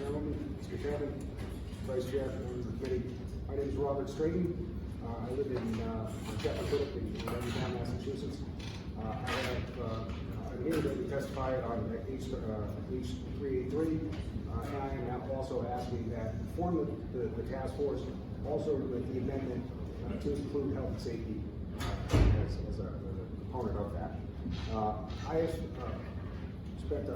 gentlemen, Mr. Chairman, Vice Chair, members of the committee. My name is Robert Strayton. I live in Chappaquiddick in Levittown, Massachusetts. I'm here today to testify on H383, and I am also asking that form the task force also with the amendment to include health and safety as a component of that. I have spent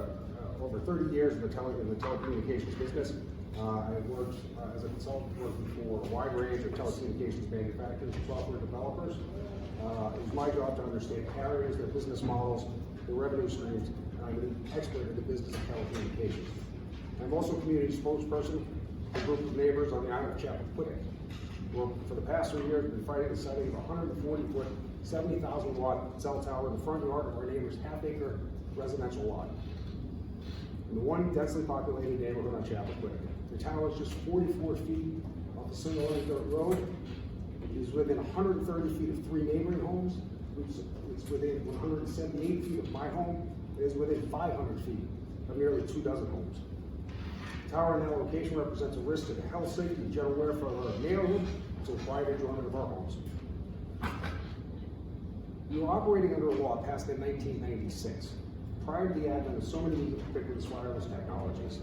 over 30 years in the telecommunications business. I've worked as a consultant working for a wide range of telecommunications manufacturers and software developers. It was my job to understand carriers, their business models, their revenue streams, and I'm an expert in the business of telecommunications. I'm also a community spokesperson for a group of neighbors on the island of Chappaquiddick. Well, for the past 3 years, we've been fighting the siting of a 140-foot, 70,000-watt cell tower in the front yard of our neighbor's half-acre residential lot in the one densely populated neighborhood on Chappaquiddick. The tower is just 44 feet off a single-lane dirt road. It is within 130 feet of 3 neighboring homes. It's within 178 feet of my home. It is within 500 feet of nearly 24 homes. The tower in that location represents a risk to the health, safety, and general welfare of our neighborhood, so quiet enjoyment of our homes. We were operating under a law passed in 1996, prior to the advent of so many ubiquitous wireless technologies.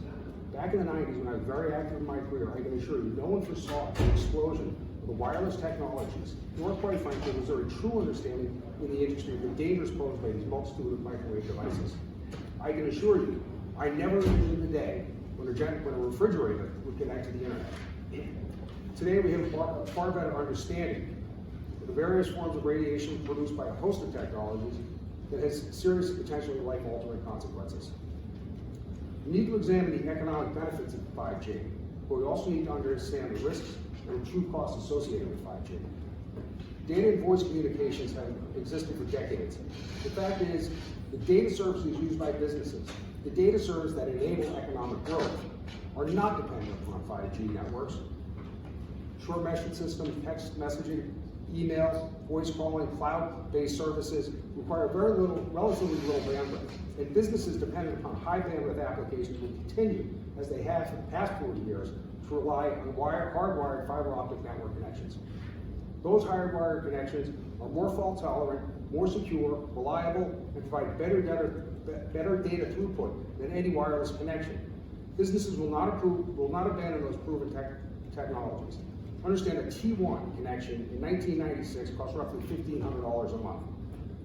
Back in the 90s, when I was very active in my career, I can assure you, no one foresaw the explosion of the wireless technologies, nor quite frankly, was there a true understanding in the industry of the dangers posed by these multitude of microwave devices. I can assure you, I never imagined the day when a refrigerator would connect to the internet. Today, we have a far better understanding of the various forms of radiation produced by a host of technologies that has serious, potentially life-altering consequences. We need to examine the economic benefits of 5G, but we also need to understand the risks and the true costs associated with 5G. Data and voice communications have existed for decades. The fact is, the data services used by businesses, the data services that enable economic growth, are not dependent upon 5G networks. Short message systems, text messaging, emails, voice calling, cloud-based services require relatively little bandwidth, and businesses dependent upon high bandwidth applications will continue, as they have for the past 40 years, to rely on hardwired fiber optic network connections. Those hardwired connections are more fault tolerant, more secure, reliable, and provide better data throughput than any wireless connection. Businesses will not abandon those proven technologies. Understand a T1 connection in 1996 cost roughly $1,500 a month.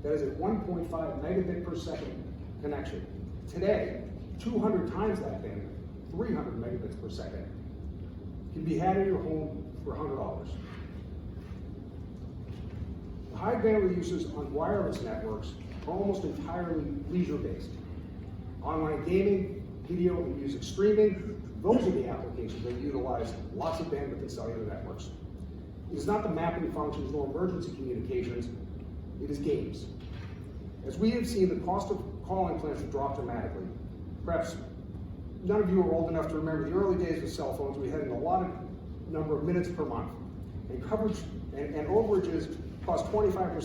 That is a 1.5 megabit per second connection. Today, 200 times that bandwidth, 300 megabits per second, can be had in your home for $100. The high bandwidth uses on wireless networks are almost entirely leisure-based. Online gaming, video and music streaming, those are the applications that utilize lots of bandwidth in cellular networks. It is not the mapping functions nor emergency communications, it is games. As we have seen, the cost of calling plans have dropped dramatically. Perhaps none of you are old enough to remember the early days of cell phones. We had an allotted number of minutes per month, and coverage and overages cost 25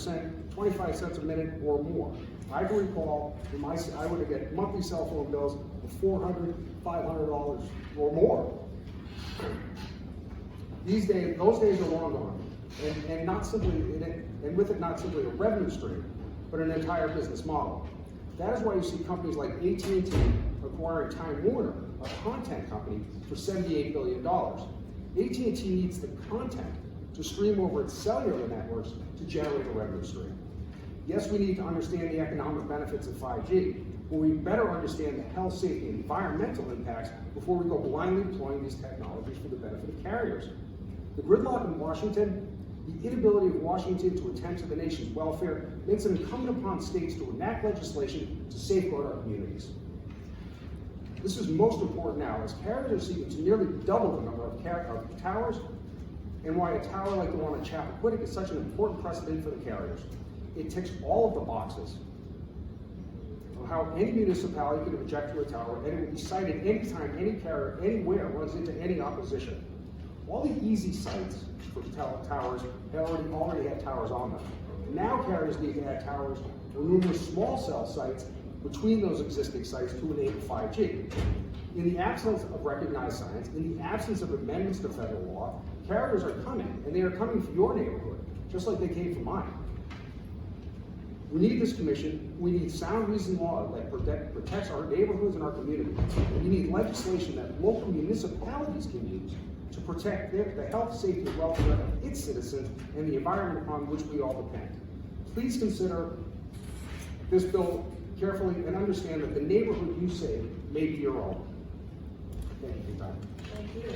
cents a minute or more. I can recall I would get monthly cell phone bills of $400, $500 or more. Those days are long gone, and with it not simply a revenue stream, but an entire business model. That is why you see companies like AT&T acquiring Time Warner, a content company, for $78 billion. AT&T needs the content to stream over its cellular networks to generate a revenue stream. Yes, we need to understand the economic benefits of 5G, but we better understand the health, safety, and environmental impacts before we go blindly deploying these technologies for the benefit of carriers. The gridlock in Washington, the inability of Washington to attend to the nation's welfare, makes it incumbent upon states to enact legislation to safeguard our communities. This is most important now, as carriers are seeking to nearly double the number of towers, and why a tower like the one at Chappaquiddick is such an important precedent for the carriers. It ticks all of the boxes of how any municipality could object to a tower, and it will be cited anytime any carrier anywhere runs into any opposition. All the easy sites for towers already have towers on them. Now carriers need to add towers or numerous small cell sites between those existing sites to enable 5G. In the absence of recognized science, in the absence of amendments to federal law, carriers are coming, and they are coming for your neighborhood, just like they came for mine. We need this commission. We need sound reasoned law that protects our neighborhoods and our communities. And we need legislation that local municipalities can use to protect the health, safety, and welfare of its citizens and the environment upon which we all depend. Please consider this bill carefully and understand that the neighborhood you save may be your own. Thank you for your time. Thank you.